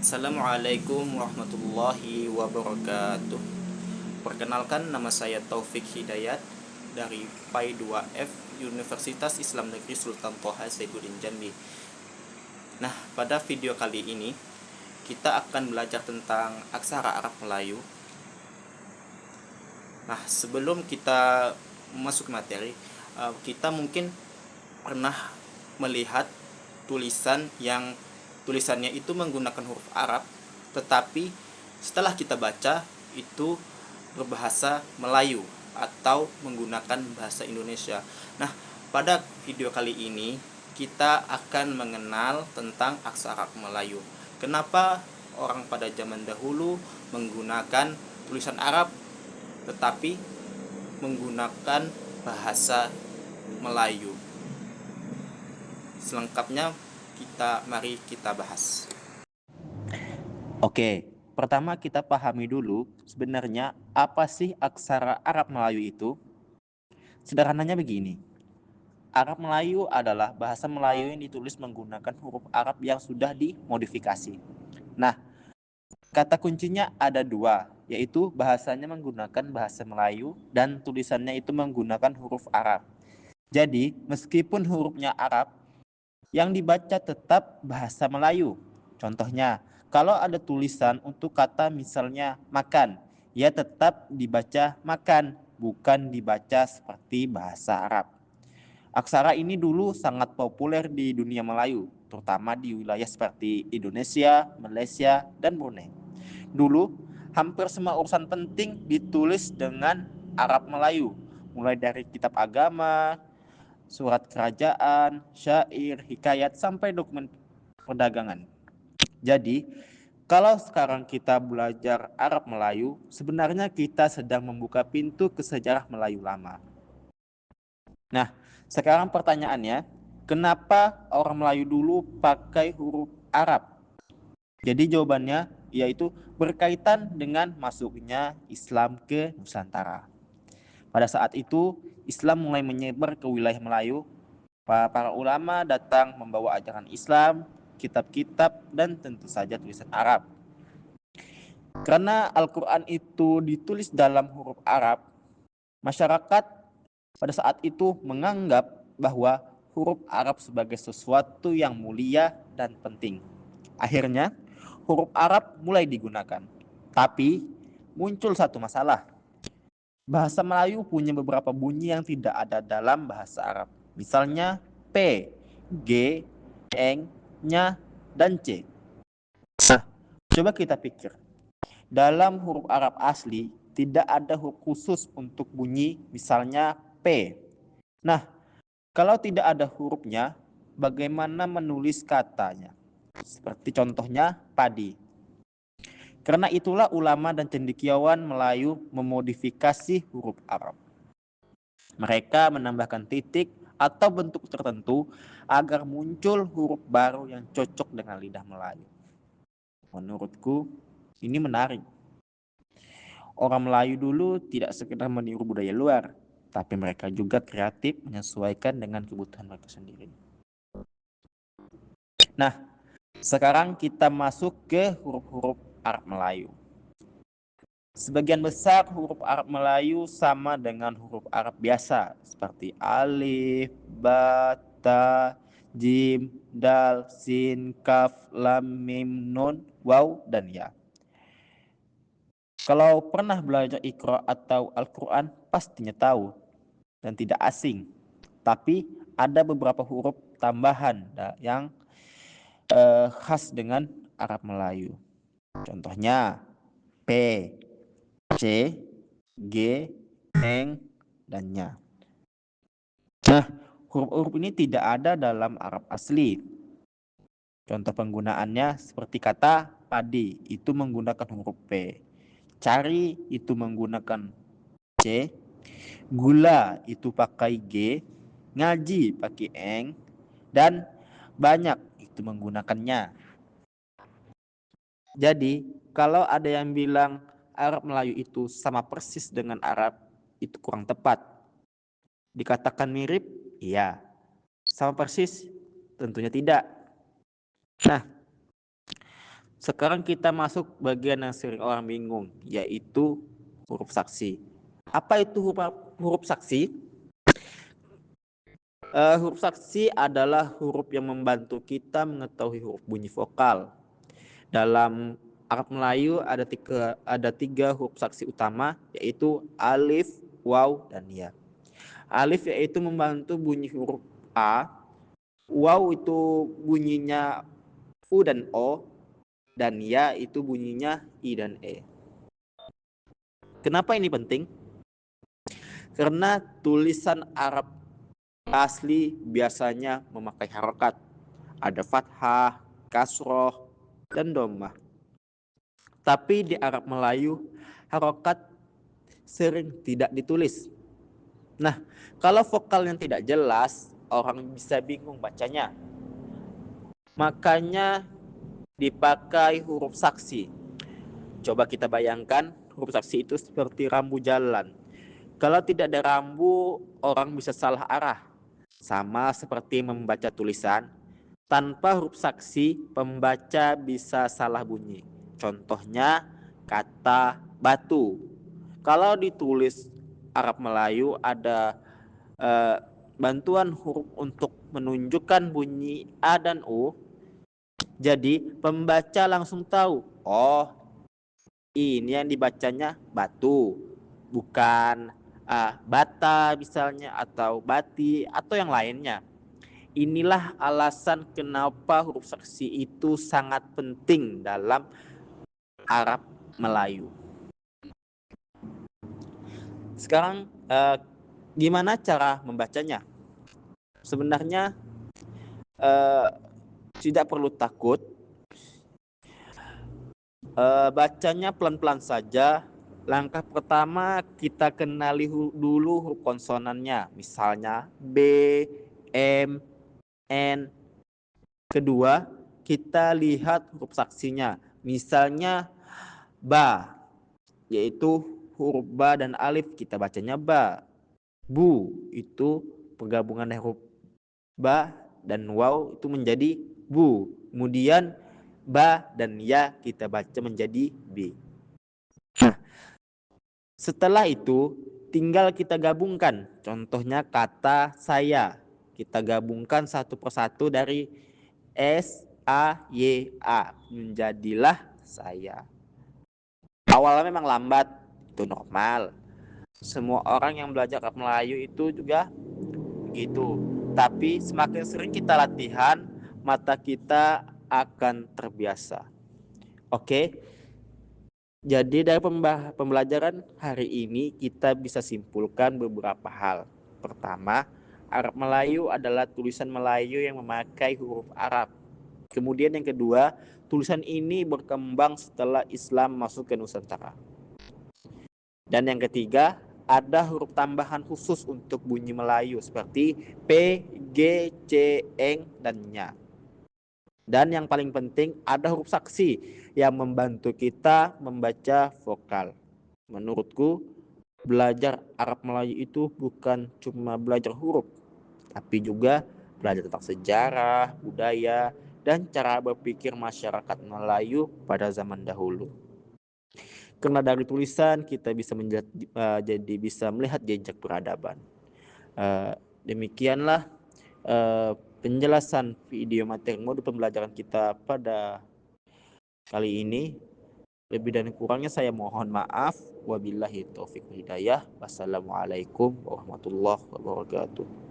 Assalamualaikum warahmatullahi wabarakatuh. Perkenalkan, nama saya Taufik Hidayat dari PAI 2F Universitas Islam Negeri Sultan Toha Saifuddin Jambi. Nah, pada video kali ini kita akan belajar tentang aksara Arab Melayu. Nah, sebelum kita masuk materi, kita mungkin pernah melihat tulisannya itu menggunakan huruf Arab, tetapi setelah kita baca itu berbahasa Melayu atau menggunakan bahasa Indonesia. Nah, pada video kali ini kita akan mengenal tentang aksara Melayu. Kenapa orang pada zaman dahulu menggunakan tulisan Arab tetapi menggunakan bahasa Melayu. Selengkapnya mari kita bahas. Oke, pertama kita pahami dulu sebenarnya apa sih aksara Arab Melayu itu? Sederhananya begini. Arab Melayu adalah bahasa Melayu yang ditulis menggunakan huruf Arab yang sudah dimodifikasi. Nah, kata kuncinya ada dua, yaitu bahasanya menggunakan bahasa Melayu dan tulisannya itu menggunakan huruf Arab. Jadi, meskipun hurufnya Arab, yang dibaca tetap bahasa Melayu. Contohnya, kalau ada tulisan untuk kata misalnya makan, ya tetap dibaca makan, bukan dibaca seperti bahasa Arab. Aksara ini dulu sangat populer di dunia Melayu, terutama di wilayah seperti Indonesia, Malaysia, dan Brunei. Dulu, hampir semua urusan penting ditulis dengan Arab Melayu, mulai dari kitab agama, surat kerajaan, syair, hikayat, sampai dokumen perdagangan. Jadi, kalau sekarang kita belajar Arab Melayu, sebenarnya kita sedang membuka pintu ke sejarah Melayu lama. Nah, sekarang pertanyaannya, kenapa orang Melayu dulu pakai huruf Arab? Jadi jawabannya yaitu berkaitan dengan masuknya Islam ke Nusantara. Pada saat itu, Islam mulai menyebar ke wilayah Melayu. Para ulama datang membawa ajaran Islam, kitab-kitab, dan tentu saja tulisan Arab. Karena Al-Quran itu ditulis dalam huruf Arab, masyarakat pada saat itu menganggap bahwa huruf Arab sebagai sesuatu yang mulia dan penting. Akhirnya, huruf Arab mulai digunakan. Tapi, muncul satu masalah. Bahasa Melayu punya beberapa bunyi yang tidak ada dalam bahasa Arab. Misalnya P, G, Eng, Nya, dan C. Nah, coba kita pikir. Dalam huruf Arab asli, tidak ada huruf khusus untuk bunyi misalnya P. Nah, kalau tidak ada hurufnya, bagaimana menulis katanya? Seperti contohnya padi. Karena itulah ulama dan cendekiawan Melayu memodifikasi huruf Arab. Mereka menambahkan titik atau bentuk tertentu agar muncul huruf baru yang cocok dengan lidah Melayu. Menurutku, ini menarik. Orang Melayu dulu tidak sekedar meniru budaya luar, tapi mereka juga kreatif menyesuaikan dengan kebutuhan mereka sendiri. Nah, sekarang kita masuk ke huruf-huruf Arab Melayu. Sebagian besar huruf Arab Melayu sama dengan huruf Arab biasa, seperti alif, ba, ta, jim, dal, sin, kaf, lam, mim, nun, waw, dan ya. Kalau pernah belajar Iqra atau Al-Quran, pastinya tahu dan tidak asing. Tapi ada beberapa huruf tambahan yang khas dengan Arab Melayu. Contohnya P, C, G, Eng, dan Nya. Nah, huruf-huruf ini tidak ada dalam Arab asli. Contoh penggunaannya seperti kata padi, itu menggunakan huruf P. Cari itu menggunakan C. Gula itu pakai G. Ngaji pakai Eng. Dan banyak itu menggunakannya. Jadi, kalau ada yang bilang Arab Melayu itu sama persis dengan Arab, itu kurang tepat. Dikatakan mirip, iya. Sama persis, tentunya tidak. Nah, Sekarang kita masuk bagian yang sering orang bingung, yaitu huruf saksi. Apa itu huruf saksi? Huruf saksi adalah huruf yang membantu kita mengetahui huruf bunyi vokal. Dalam Arab Melayu ada tiga huruf saksi utama, yaitu alif, waw, dan ya. Alif yaitu membantu bunyi huruf A, waw itu bunyinya U dan O, dan ya itu bunyinya I dan E. Kenapa ini penting? Karena tulisan Arab asli biasanya memakai harokat. Ada fathah, kasroh, dan dhammah. Tapi di Arab Melayu, harokat sering tidak ditulis. Nah, kalau vokal yang tidak jelas, orang bisa bingung bacanya. Makanya dipakai huruf saksi. Coba kita bayangkan, huruf saksi itu seperti rambu jalan. Kalau tidak ada rambu, orang bisa salah arah. Sama seperti membaca tulisan, tanpa huruf saksi, pembaca bisa salah bunyi. Contohnya, kata batu. Kalau ditulis Arab Melayu ada bantuan huruf untuk menunjukkan bunyi A dan U. Jadi pembaca langsung tahu, oh ini yang dibacanya batu, bukan bata misalnya, atau bati, atau yang lainnya. Inilah alasan kenapa huruf saksi itu sangat penting dalam Arab Melayu. Sekarang gimana cara membacanya? Sebenarnya tidak perlu takut. Bacanya pelan-pelan saja. Langkah pertama kita kenali dulu huruf konsonannya, misalnya B, M, N. Kedua, kita lihat huruf saksinya, misalnya ba, yaitu huruf ba dan alif kita bacanya ba. Bu itu penggabungan huruf ba dan waw itu menjadi bu. Kemudian ba dan ya kita baca menjadi b. Nah, setelah itu tinggal kita gabungkan. Contohnya kata saya. Kita gabungkan satu persatu dari S, A, Y, A. Menjadilah saya. Awalnya memang lambat, itu normal. Semua orang yang belajar Arab Melayu itu juga begitu. Tapi semakin sering kita latihan, mata kita akan terbiasa. Oke. Jadi dari pembelajaran hari ini kita bisa simpulkan beberapa hal. Pertama, Arab Melayu adalah tulisan Melayu yang memakai huruf Arab. Kemudian yang kedua, tulisan ini berkembang setelah Islam masuk ke Nusantara. Dan yang ketiga, ada huruf tambahan khusus untuk bunyi Melayu seperti P, G, C, Eng, dan Nya. Dan yang paling penting ada huruf saksi yang membantu kita membaca vokal. Menurutku belajar Arab Melayu itu bukan cuma belajar huruf, tapi juga belajar tentang sejarah, budaya, dan cara berpikir masyarakat Melayu pada zaman dahulu. Karena dari tulisan kita bisa jadi bisa melihat jejak peradaban. Demikianlah penjelasan video materi modul pembelajaran kita pada kali ini. Lebih dan kurangnya saya mohon maaf. Wabillahi taufiq hidayah. Wassalamualaikum warahmatullahi wabarakatuh.